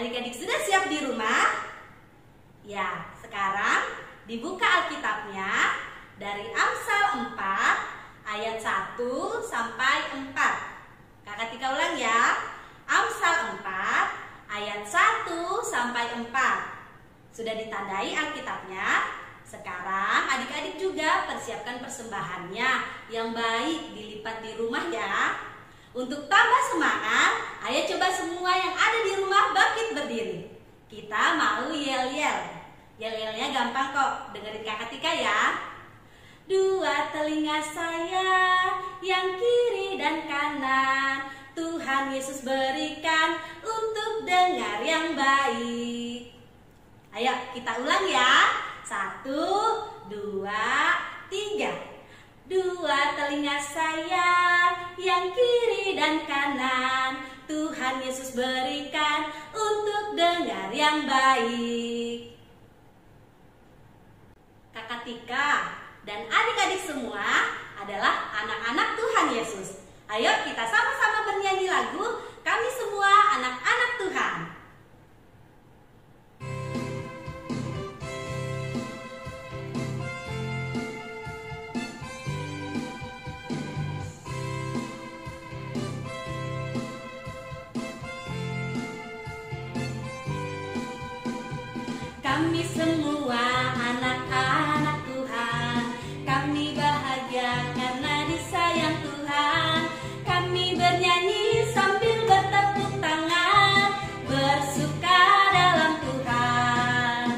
Adik-adik sudah siap di rumah? Ya, sekarang dibuka Alkitabnya dari Amsal 4 ayat 1 sampai 4. Kakak Tika ulang ya. Amsal 4 ayat 1 sampai 4. Sudah ditandai Alkitabnya? Sekarang adik-adik juga persiapkan persembahannya yang baik dilipat di rumah ya. Untuk tambah semangat, ayo coba semua yang ada di rumah bangkit berdiri. Kita mau yel-yel. Yel-yelnya gampang kok, dengerin Kakak Tika ya. Dua telinga saya yang kiri dan kanan, Tuhan Yesus berikan untuk dengar yang baik. Ayo kita ulang ya. 1, 2, 3. Dua telinga saya yang kiri dan kanan, Tuhan Yesus berikan untuk dengar yang baik. Kakak Tika dan adik-adik semua adalah anak-anak Tuhan Yesus. Ayo kita sama-sama bernyanyi lagu Kami Semua Anak-anak Tuhan. Kami semua anak-anak Tuhan, kami bahagia karena disayang Tuhan. Kami bernyanyi sambil bertepuk tangan, bersuka dalam Tuhan.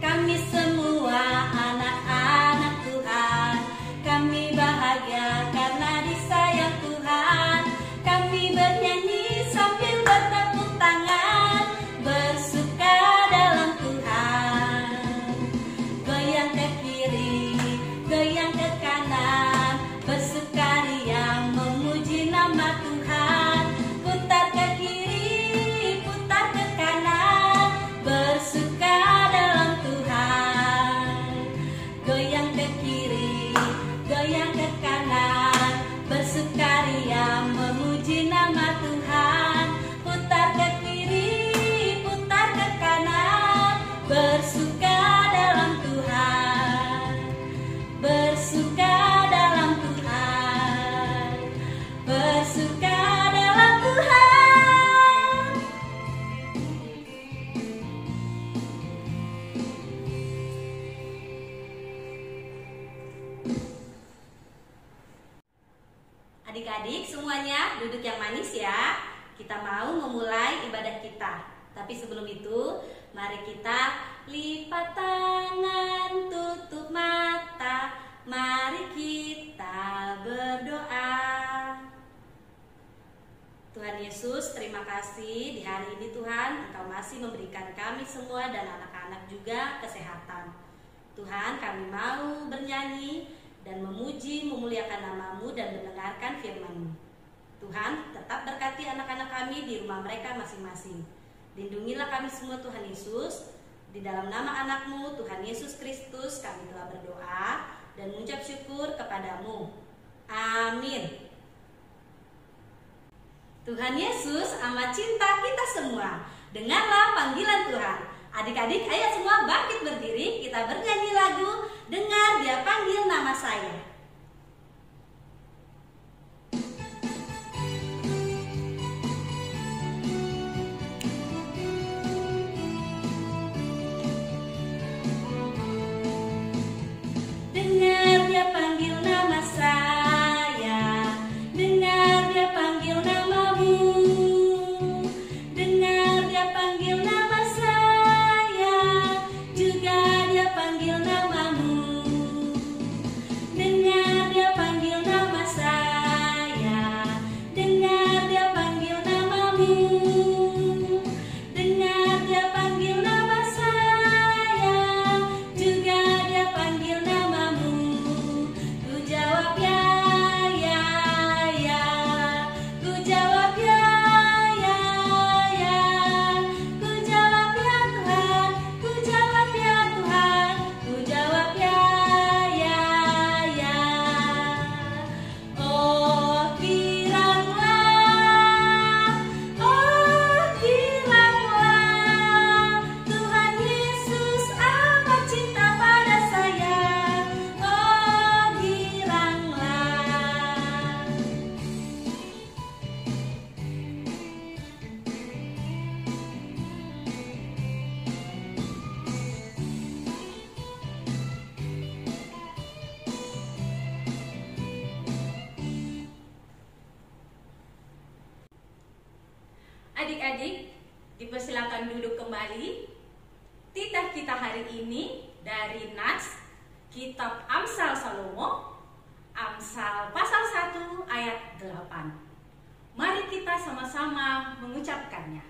Kami semua anak-anak Tuhan, kami bahagia karena disayang Tuhan. Kami bernyanyi sambil bertepuk tangan, bersuka dalam Tuhan. Goyang ke kiri, goyang ke kanan, bersukaria memuji nama Tuhan. Putar ke kiri, putar ke kanan, bersuka dalam Tuhan. Goyang ke kiri, goyang ke kanan, bersukaria memuji nama Tuhan. Putar ke kiri, putar ke kanan, bersuka dalam Tuhan. Bersuka dalam Tuhan. Bersuka dalam Tuhan. Adik-adik semuanya duduk yang manis ya. Kita mau memulai ibadah kita. Tapi sebelum itu, mari kita lipat tangan, tutup mata. Mari kita berdoa. Tuhan Yesus, terima kasih di hari ini Tuhan, Engkau masih memberikan kami semua dan anak-anak juga kesehatan. Tuhan, kami mau bernyanyi dan memuji, memuliakan nama-Mu dan mendengarkan firman-Mu. Tuhan, tetap berkati anak-anak kami di rumah mereka masing-masing. Lindungilah kami semua Tuhan Yesus. Di dalam nama anak-Mu, Tuhan Yesus Kristus, kami telah berdoa dan mengucap syukur kepadamu. Amin. Tuhan Yesus amat cinta kita semua. Dengarlah panggilan Tuhan. Adik-adik, ayo semua bangkit berdiri. Kita bernyanyi lagu Dengar Dia Panggil Nama Saya. Dengar Dia panggil nama saya, dengar Dia panggil namamu, dengar Dia panggil nama saya, juga Dia panggil namamu. Dengar adik-adik, dipersilakan duduk kembali. Titah kita hari ini dari Nats, Kitab Amsal Salomo, Amsal pasal 1 ayat 8. Mari kita sama-sama mengucapkannya.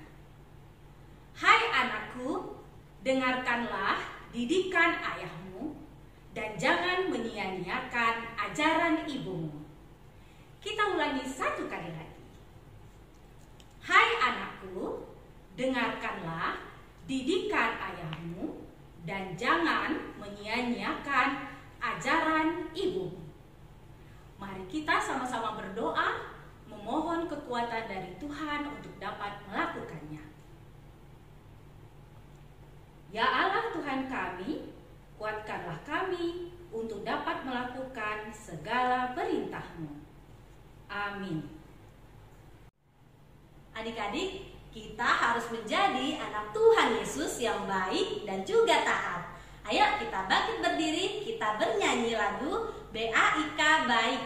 Hai anakku, dengarkanlah didikan ayahmu dan jangan menyia-nyiakan ajaran ibumu. Kita ulangi satu kali lagi. Hai anakku, dengarkanlah didikan ayahmu dan jangan menyia-nyiakan ajaran ibumu. Mari kita sama-sama berdoa, memohon kekuatan dari Tuhan untuk dapat melakukannya. Ya Allah Tuhan kami, kuatkanlah kami untuk dapat melakukan segala perintah-Mu. Amin. Adik-adik, kita harus menjadi anak Tuhan Yesus yang baik dan juga taat. Ayo kita bangkit berdiri, kita bernyanyi lagu BAIK Baik.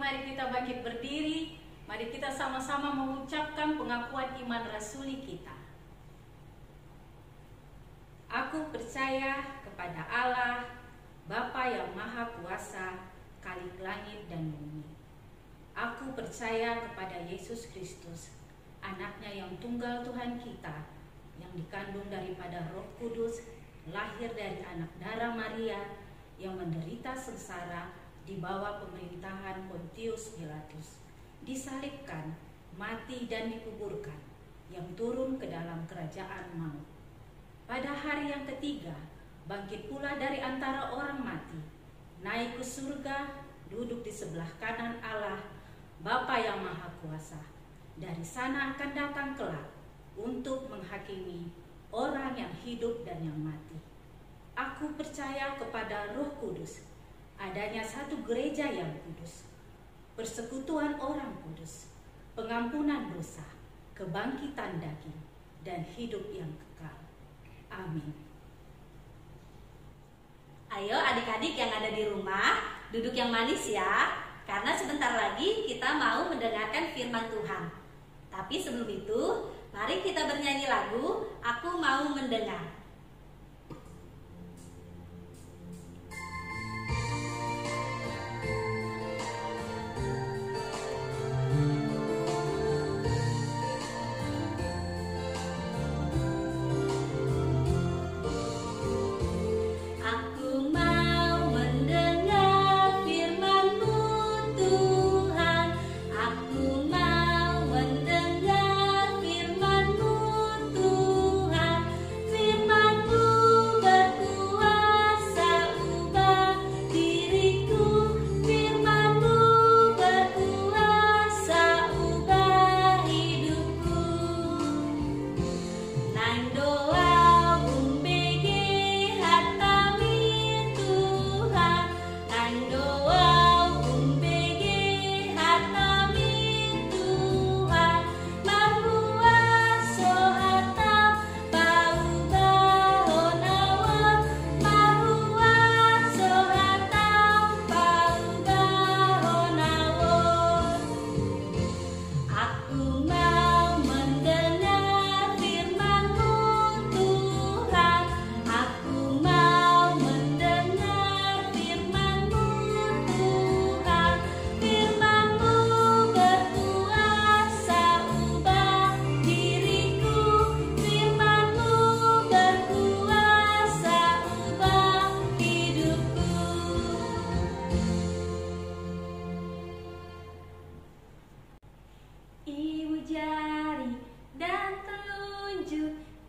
Mari kita bangkit berdiri. Mari kita sama-sama mengucapkan pengakuan iman rasuli kita. Aku percaya kepada Allah, Bapa yang Maha Kuasa, Khalik langit dan bumi. Aku percaya kepada Yesus Kristus, anaknya yang tunggal Tuhan kita, yang dikandung daripada Roh Kudus, lahir dari anak darah Maria, yang menderita sengsara di bawah pemerintahan Pontius Pilatus, disalibkan, mati dan dikuburkan, yang turun ke dalam kerajaan maut. Pada hari yang ketiga, bangkit pula dari antara orang mati, naik ke surga, duduk di sebelah kanan Allah, Bapa yang Maha Kuasa. Dari sana akan datang kelak untuk menghakimi orang yang hidup dan yang mati. Aku percaya kepada Roh Kudus, adanya satu gereja yang kudus, persekutuan orang kudus, pengampunan dosa, kebangkitan daging, dan hidup yang kekal. Amin. Ayo adik-adik yang ada di rumah, duduk yang manis ya. karena sebentar lagi kita mau mendengarkan firman Tuhan. Tapi sebelum itu, mari kita bernyanyi lagu Aku Mau Mendengar.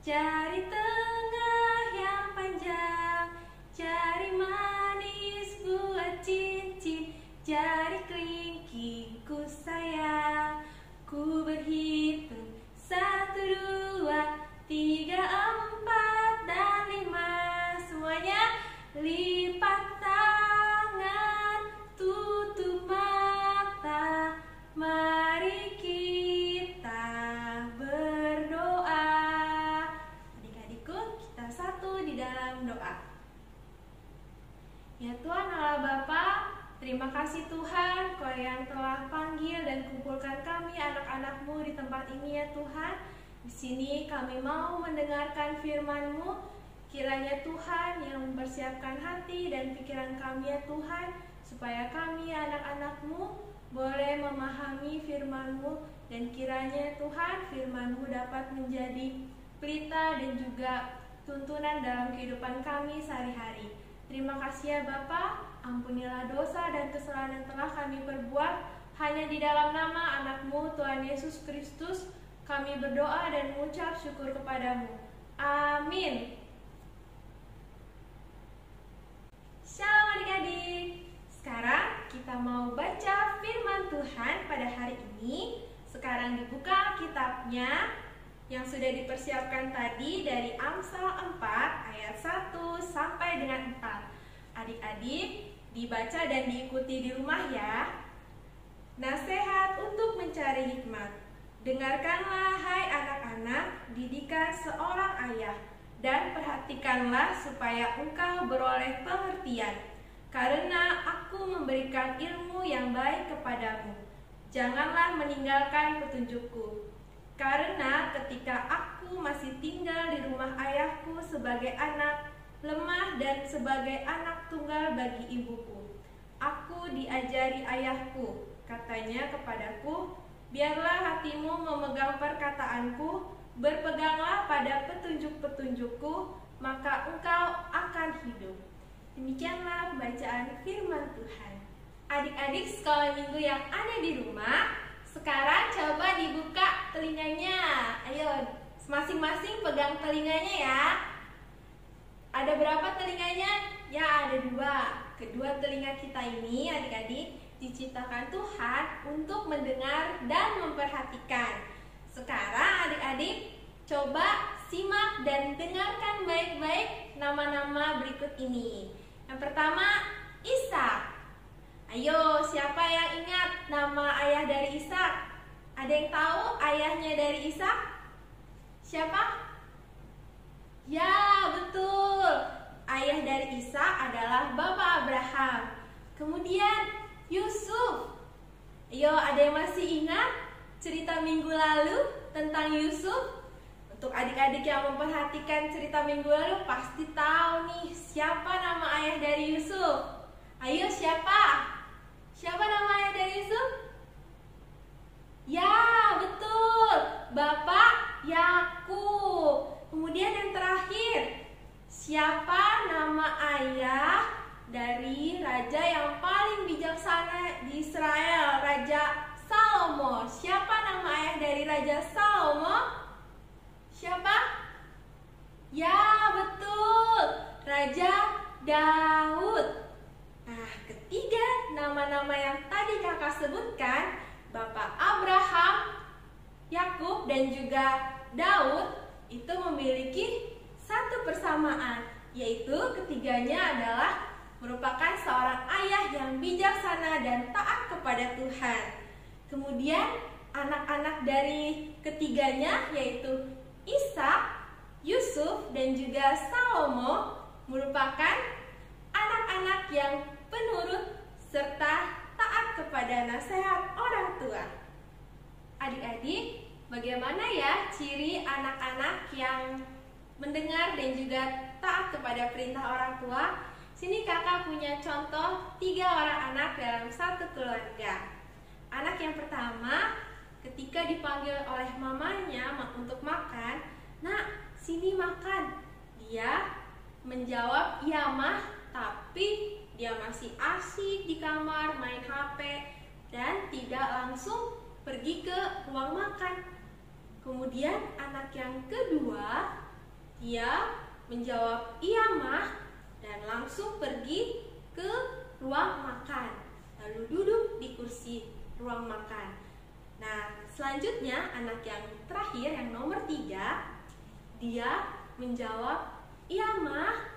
Jari tengah yang panjang, jari manis buat cincin, jari kelingkingku sayang. Ku berhitung 1, 2, 3, 4, dan 5. Semuanya lipat tangan, tutup mata, mari kita berdoa. Adik-adikku, kita satu di dalam doa. Ya Tuhan Allah Bapa, terima kasih Tuhan, Kau yang telah panggil dan kumpulkan kami anak-anak-Mu di tempat ini ya Tuhan. Di sini kami mau mendengarkan firman-Mu. Kiranya Tuhan yang mempersiapkan hati dan pikiran kami ya Tuhan, supaya kami anak-anak-Mu boleh memahami firman-Mu, dan kiranya Tuhan firman-Mu dapat menjadi pelita dan juga tuntunan dalam kehidupan kami sehari-hari. Terima kasih ya Bapa, ampunilah dosa dan kesalahan yang telah kami perbuat. Hanya di dalam nama anak-Mu Tuhan Yesus Kristus kami berdoa dan mengucap syukur kepadamu. Amin. Shalom adik-adik. Sekarang kita mau baca firman Tuhan pada hari ini. Sekarang dibuka Alkitabnya yang sudah dipersiapkan tadi dari Amsal 4 ayat 1 sampai dengan 4. Adik-adik dibaca dan diikuti di rumah ya. Nasihat untuk mencari hikmat. Dengarkanlah hai anak-anak didikan seorang ayah, dan perhatikanlah supaya engkau beroleh pengertian, karena aku memberikan ilmu yang baik kepadamu. Janganlah meninggalkan petunjukku, karena ketika aku masih tinggal di rumah ayahku sebagai anak, lemah dan sebagai anak tunggal bagi ibuku, aku diajari ayahku, katanya kepadaku, biarlah hatimu memegang perkataanku, berpeganglah pada petunjuk-petunjukku, maka engkau akan hidup. Demikianlah pembacaan firman Tuhan. Adik-adik sekolah minggu yang ada di rumah, sekarang coba dibuka telinganya. Ayo, masing-masing pegang telinganya ya. Ada berapa telinganya? Ya, ada 2. Kedua telinga kita ini, adik-adik, diciptakan Tuhan untuk mendengar dan memperhatikan. Sekarang adik-adik coba simak dan dengarkan baik-baik nama-nama berikut ini. Yang pertama, Ishak. Ayo, siapa yang ingat nama ayah dari Ishak? Ada yang tahu ayahnya dari Ishak? Siapa? Ya, betul. Ayah dari Ishak adalah Bapak Abraham. Kemudian Yusuf. Ayo, ada yang masih ingat cerita minggu lalu tentang Yusuf? Untuk adik-adik yang memperhatikan cerita minggu lalu pasti tahu nih siapa nama ayah dari Yusuf. Ayo, siapa? Siapa nama ayah dari Yusuf? Ya, betul, Bapak Yakub. Kemudian yang terakhir, siapa nama ayah dari raja yang paling bijaksana di Israel, Raja Salomo? Siapa nama ayah dari Raja Salomo? Siapa? Ya, betul, Raja Daud. Nah, ketiga nama-nama yang tadi kakak sebutkan, Bapak Abraham, Yakub, dan juga Daud, itu memiliki satu persamaan, yaitu ketiganya adalah merupakan seorang ayah yang bijaksana dan taat kepada Tuhan. Kemudian anak-anak dari ketiganya yaitu Ishak, Yusuf, dan juga Salomo merupakan anak-anak yang penurut serta taat kepada nasihat orang tua. Adik-adik, bagaimana ya ciri anak-anak yang mendengar dan juga taat kepada perintah orang tua? Sini kakak punya contoh 3 orang anak dalam satu keluarga. Anak yang pertama, ketika dipanggil oleh mamanya untuk makan, "Nak, sini makan." Dia menjawab, "Iya, Mah," tapi dia masih asik di kamar main HP dan tidak langsung pergi ke ruang makan. Kemudian anak yang kedua, dia menjawab, "Iya, Mah," dan langsung pergi ke ruang makan, lalu duduk di kursi ruang makan. Nah, selanjutnya anak yang terakhir, yang nomor 3, dia menjawab, "Iya, Mah."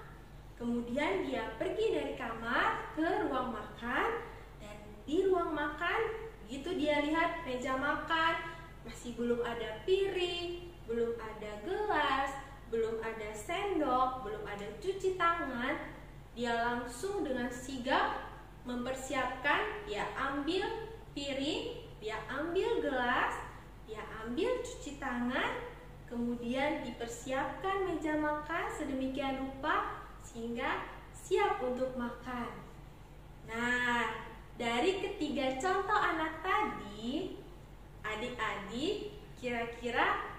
Kemudian dia pergi dari kamar ke ruang makan, dan di ruang makan begitu dia lihat meja makan masih belum ada piring, belum ada gelas, belum ada sendok, belum ada cuci tangan. Dia langsung dengan sigap mempersiapkan, dia ambil piring, dia ambil gelas, dia ambil cuci tangan, kemudian dipersiapkan meja makan sedemikian rupa sehingga siap untuk makan. Nah, dari ketiga contoh anak tadi, adik-adik kira-kira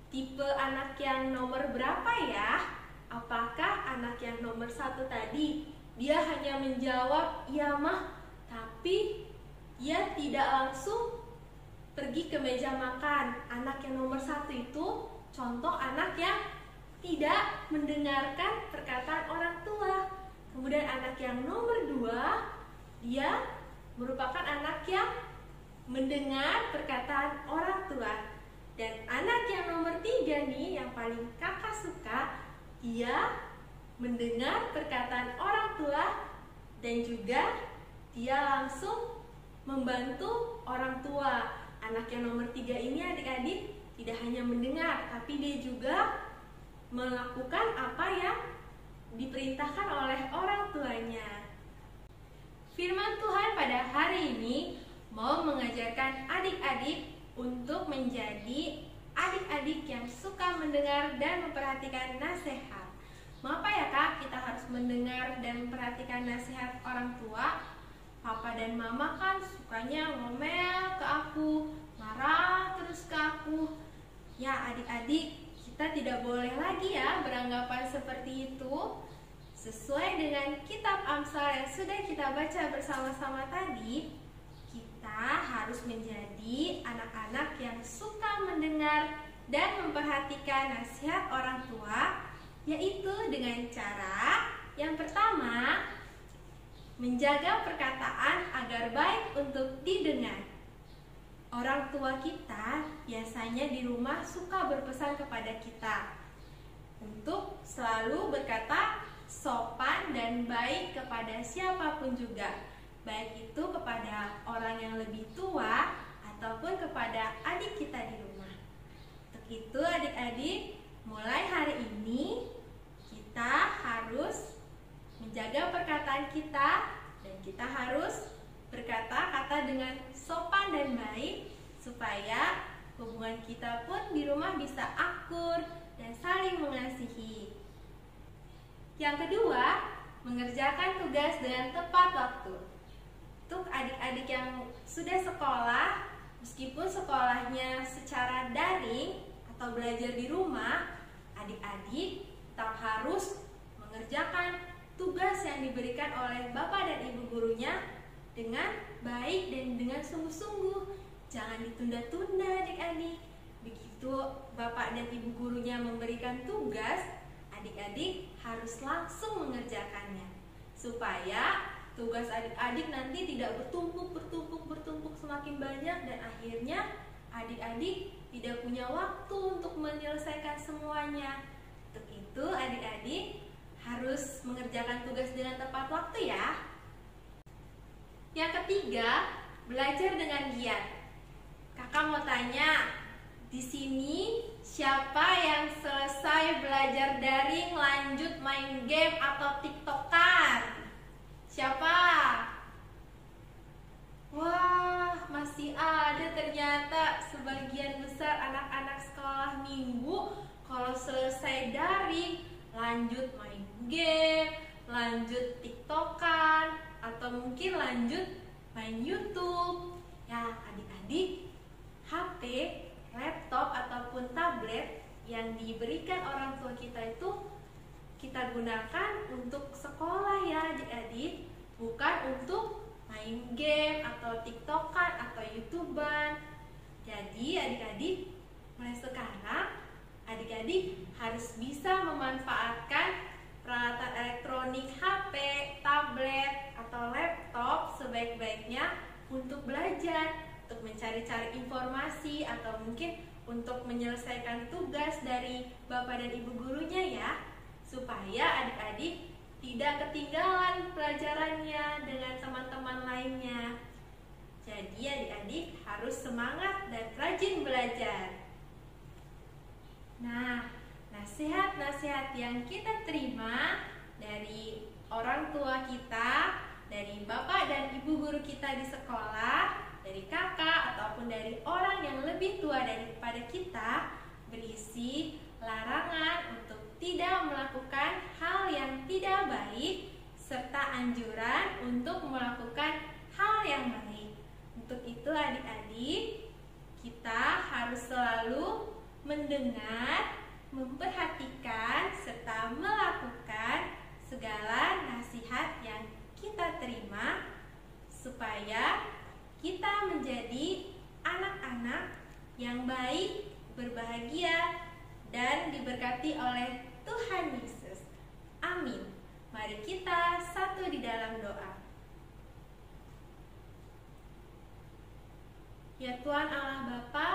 tipe anak yang nomor berapa ya? Apakah anak yang nomor 1 tadi dia hanya menjawab, "Iya, Mah," tapi dia tidak langsung pergi ke meja makan? Anak yang nomor 1 itu contoh anak yang tidak mendengarkan perkataan orang tua. Kemudian anak yang nomor 2, dia merupakan anak yang mendengar perkataan orang tua. Dan anak yang nomor 3 nih, yang paling kakak suka, dia mendengar perkataan orang tua dan juga dia langsung membantu orang tua. Anak yang nomor 3 ini adik-adik tidak hanya mendengar, tapi dia juga melakukan apa yang diperintahkan oleh orang tuanya. Firman Tuhan pada hari ini mau mengajarkan adik-adik untuk menjadi adik-adik yang suka mendengar dan memperhatikan nasihat. Mengapa ya Kak kita harus mendengar dan memperhatikan nasihat orang tua? Papa dan mama kan sukanya ngomel ke aku, marah terus ke aku. Ya adik-adik, kita tidak boleh lagi ya beranggapan seperti itu. Sesuai dengan kitab Amsal yang sudah kita baca bersama-sama tadi, kita harus menjadi anak-anak yang suka mendengar dan memperhatikan nasihat orang tua, yaitu dengan cara yang pertama, menjaga perkataan agar baik untuk didengar. Orang tua kita biasanya di rumah suka berpesan kepada kita untuk selalu berkata sopan dan baik kepada siapapun juga, baik itu kepada orang yang lebih tua ataupun kepada adik kita di rumah. Untuk itu adik-adik, mulai hari ini kita harus menjaga perkataan kita dan kita harus berkata-kata dengan sopan dan baik, supaya hubungan kita pun di rumah bisa akur dan saling mengasihi. Yang kedua, mengerjakan tugas dengan tepat waktu. Untuk adik-adik yang sudah sekolah, meskipun sekolahnya secara daring atau belajar di rumah, adik-adik tetap harus mengerjakan tugas yang diberikan oleh Bapak dan Ibu gurunya dengan baik dan dengan sungguh-sungguh. Jangan ditunda-tunda adik-adik. Begitu Bapak dan Ibu gurunya memberikan tugas, adik-adik harus langsung mengerjakannya, supaya tugas adik-adik nanti tidak bertumpuk semakin banyak, dan akhirnya adik-adik tidak punya waktu untuk menyelesaikan semuanya. Untuk itu adik-adik harus mengerjakan tugas dengan tepat waktu ya. Yang ketiga, belajar dengan giat. Kakak mau tanya, di sini siapa yang selesai belajar daring lanjut main game atau TikTokan? Siapa? Wah, masih ada ternyata sebagian besar anak-anak sekolah minggu kalau selesai daring lanjut main game, lanjut TikTokan, atau mungkin lanjut main YouTube. Ya, adik-adik, HP, laptop ataupun tablet yang diberikan orang tua kita itu kita gunakan untuk sekolah ya adik-adik, bukan untuk main game atau TikTokan atau YouTuber. Jadi adik-adik, mulai sekarang adik-adik harus bisa memanfaatkan peralatan elektronik HP, tablet, atau laptop sebaik-baiknya untuk belajar, untuk mencari-cari informasi, atau mungkin untuk menyelesaikan tugas dari Bapak dan Ibu gurunya ya, supaya adik-adik tidak ketinggalan pelajarannya dengan teman-teman lainnya. Jadi adik-adik harus semangat dan rajin belajar. Nah, nasihat-nasihat yang kita terima dari orang tua kita, dari Bapak dan Ibu guru kita di sekolah, dari kakak ataupun dari orang yang lebih tua daripada kita, berisi larangan untuk tidak melakukan hal yang tidak baik, serta anjuran untuk melakukan hal yang baik. Untuk itu adik-adik, kita harus selalu mendengar, memperhatikan, serta melakukan segala nasihat yang kita terima, supaya kita menjadi anak-anak yang baik, berbahagia, dan diberkati oleh Tuhan Yesus. Amin. Mari kita satu di dalam doa. Ya Tuhan Allah Bapa,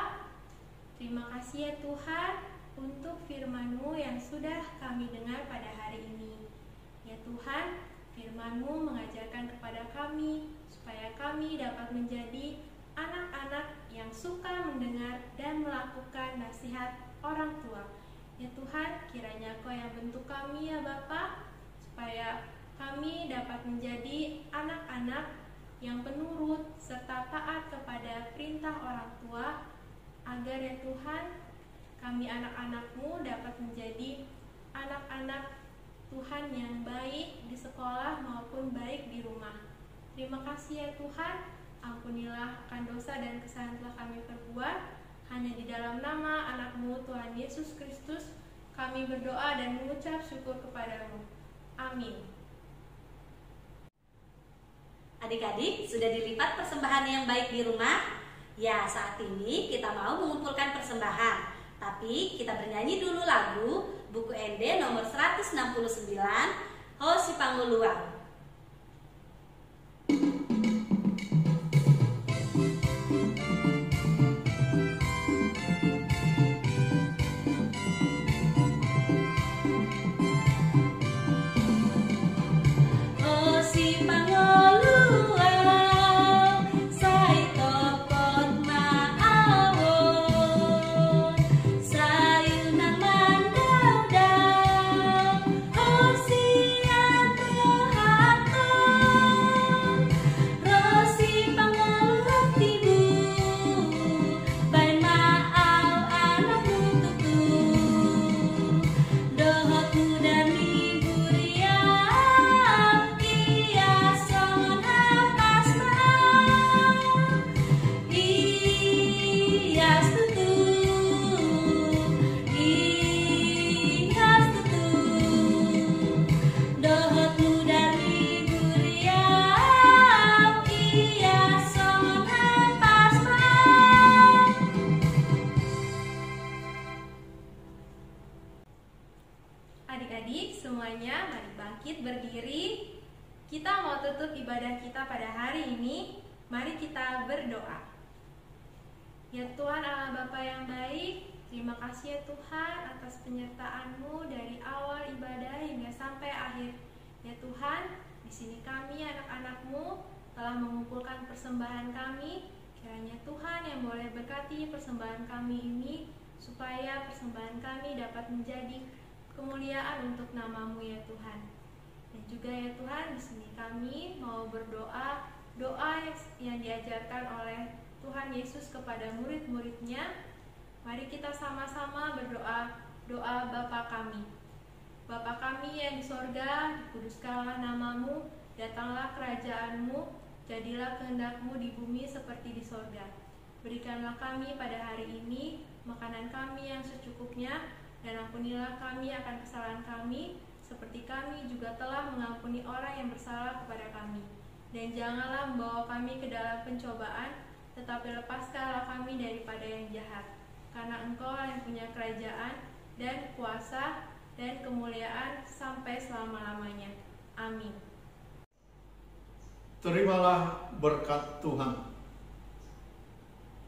terima kasih ya Tuhan untuk firman-Mu yang sudah kami dengar pada hari ini. Ya Tuhan, firman-Mu mengajarkan kepada kami supaya kami dapat menjadi anak-anak yang suka mendengar dan melakukan nasihat orang tua. Ya Tuhan, kiranya Kau yang bentuk kami ya Bapa, supaya kami dapat menjadi anak-anak yang penurut serta taat kepada perintah orang tua, agar ya Tuhan, kami anak-anak-Mu dapat menjadi anak-anak Tuhan yang baik di sekolah maupun baik di rumah. Terima kasih ya Tuhan, ampunilah akan dosa dan kesalahan telah kami perbuat. Hanya di dalam nama anak-Mu Tuhan Yesus Kristus kami berdoa dan mengucap syukur kepadamu. Amin. Adik-adik, sudah dilipat persembahan yang baik di rumah? Ya, saat ini kita mau mengumpulkan persembahan. Tapi kita bernyanyi dulu lagu buku ND nomor 169, Ho Si Panguluang. Sayunang mandau-dau, oh siang semuanya, mari bangkit berdiri. Kita mau tutup ibadah kita pada hari ini. Mari kita berdoa. Ya Tuhan Allah Bapa yang baik, terima kasih ya Tuhan atas penyertaan-Mu dari awal ibadah hingga sampai akhir. Ya Tuhan, di sini kami anak-anak-Mu telah mengumpulkan persembahan kami. Kiranya Tuhan yang boleh berkati persembahan kami ini, supaya persembahan kami dapat menjadi kemuliaan untuk nama-Mu ya Tuhan. Dan juga ya Tuhan, di sini kami mau berdoa, doa yang diajarkan oleh Tuhan Yesus kepada murid-muridnya. Mari kita sama-sama berdoa, doa Bapa kami. Bapa kami yang di sorga, dikuduskanlah nama-Mu, datanglah kerajaan-Mu, jadilah kehendak-Mu di bumi seperti di sorga. Berikanlah kami pada hari ini makanan kami yang secukupnya, dan ampunilah kami akan kesalahan kami, seperti kami juga telah mengampuni orang yang bersalah kepada kami. Dan janganlah membawa kami ke dalam pencobaan, tetapi lepaskanlah kami daripada yang jahat. Karena Engkau yang punya kerajaan dan kuasa dan kemuliaan sampai selama-lamanya. Amin. Terimalah berkat Tuhan.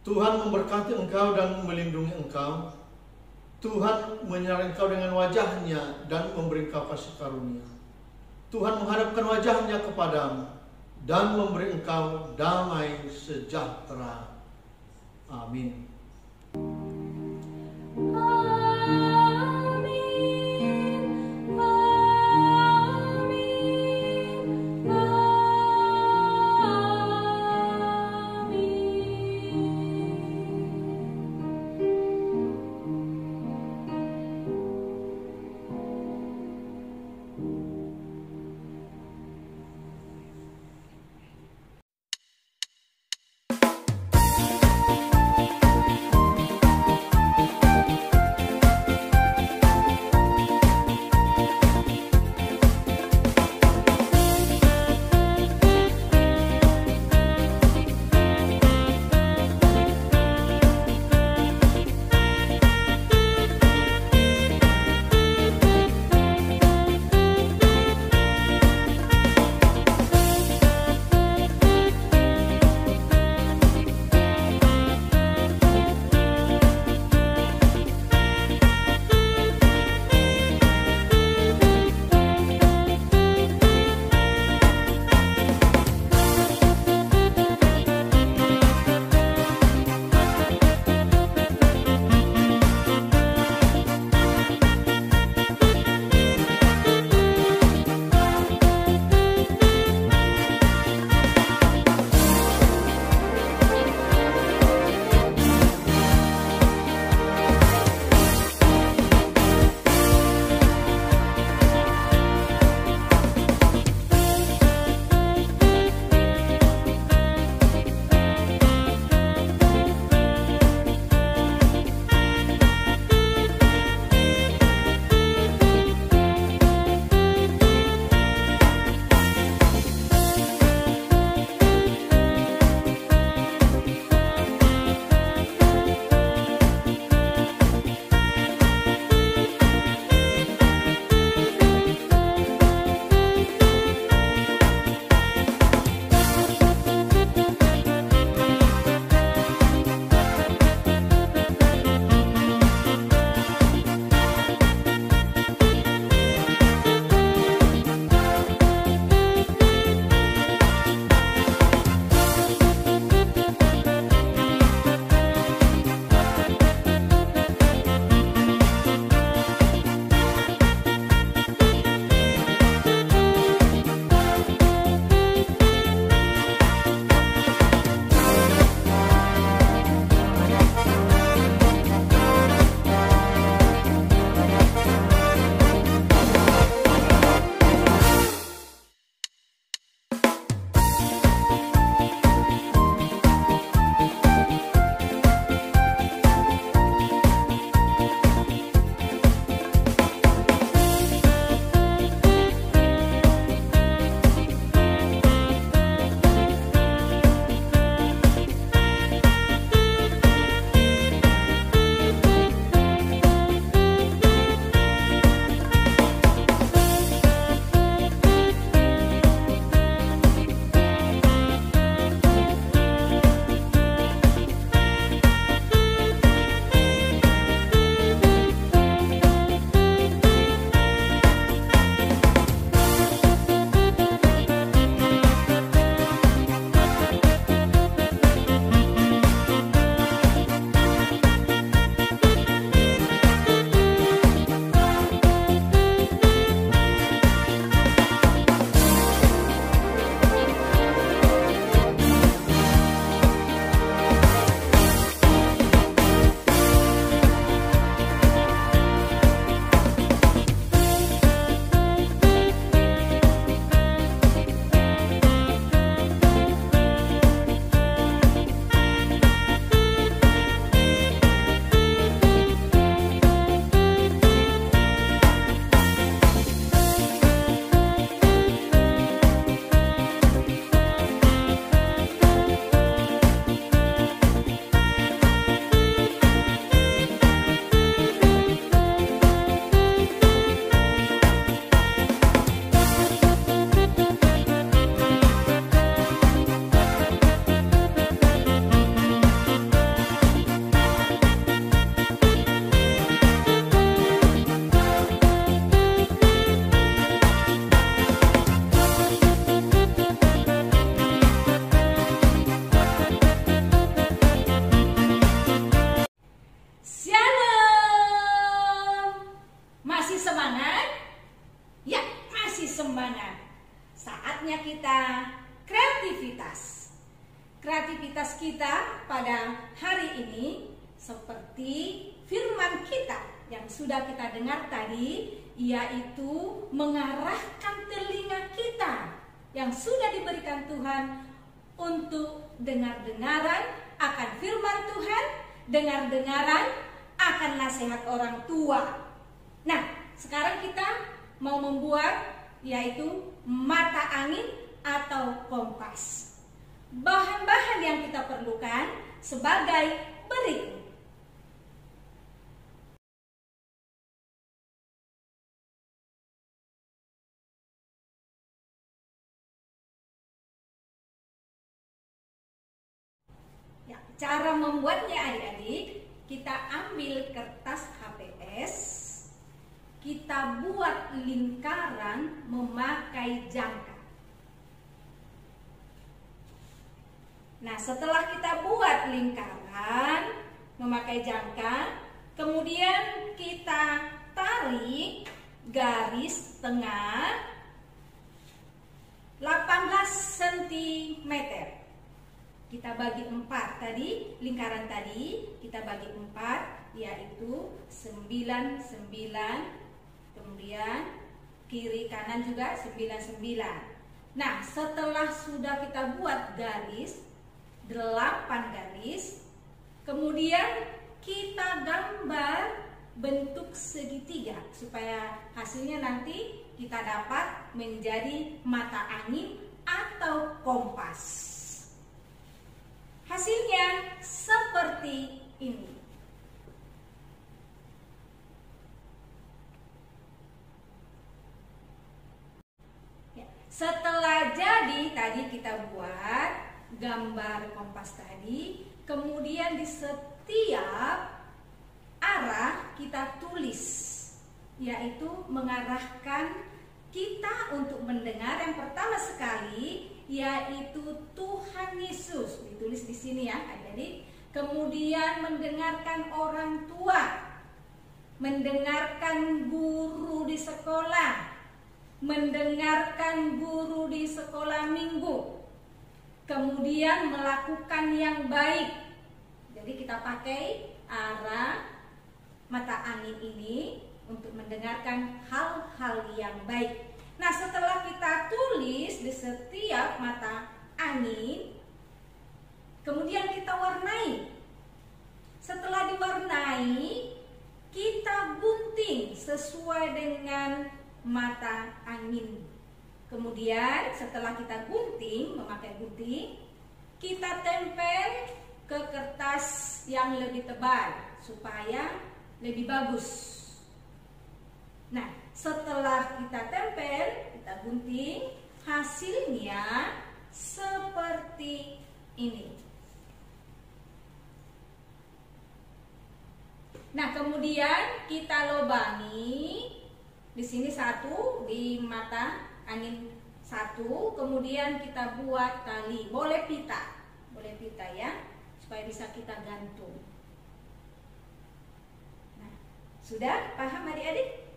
Tuhan memberkati engkau dan melindungi engkau. Tuhan menyertai engkau dengan wajah-Nya dan memberi engkau kasih karunia. Tuhan menghadapkan wajah-Nya kepadamu dan memberi engkau damai sejahtera. Amin. semangat? Ya, masih semangat. Saatnya kita kreativitas. Kreativitas kita pada hari ini seperti firman kita yang sudah kita dengar tadi, yaitu mengarahkan telinga kita yang sudah diberikan Tuhan untuk dengar-dengaran akan firman Tuhan, dengar-dengaran akan nasihat orang tua. Nah, sekarang kita mau membuat yaitu mata angin atau kompas. Bahan-bahan yang kita perlukan sebagai berikut. Ya, cara membuatnya adik-adik, kita ambil kertas HPS, kita buat lingkaran memakai jangka. Nah, setelah kita buat lingkaran memakai jangka, kemudian kita tarik garis tengah 18 cm. Kita bagi 4 tadi, lingkaran tadi kita bagi 4, yaitu 9, 9. Kemudian kiri kanan juga 9, 9. Nah, setelah sudah kita buat garis 8 garis, kemudian kita gambar bentuk segitiga supaya hasilnya nanti kita dapat menjadi mata angin atau kompas. Hasilnya seperti ini. Setelah jadi tadi kita buat gambar kompas tadi, kemudian di setiap arah kita tulis, yaitu mengarahkan kita untuk mendengar yang pertama sekali, yaitu Tuhan Yesus, ditulis di sini ya adik-adik. Kemudian mendengarkan orang tua, mendengarkan guru di sekolah, mendengarkan guru di sekolah minggu, kemudian melakukan yang baik. Jadi kita pakai arah mata angin ini untuk mendengarkan hal-hal yang baik. Nah, setelah kita tulis di setiap mata angin, kemudian kita warnai. Setelah diwarnai, kita gunting sesuai dengan mata angin. Kemudian setelah kita gunting, memakai gunting, kita tempel ke kertas yang lebih tebal supaya lebih bagus. Nah, setelah kita tempel, kita gunting, hasilnya seperti ini. Nah, kemudian kita lubangi di sini 1, di mata angin 1, kemudian kita buat tali, boleh pita ya, supaya bisa kita gantung. Nah, sudah paham adik-adik?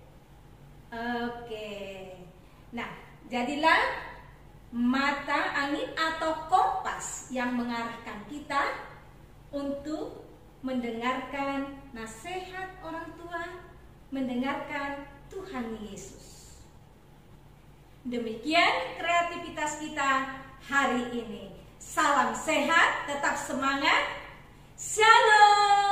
Oke. Nah, jadilah mata angin atau kompas yang mengarahkan kita untuk mendengarkan nasihat orang tua, mendengarkan Tuhan Yesus. Demikian kreativitas kita hari ini. Salam sehat, tetap semangat. Shalom.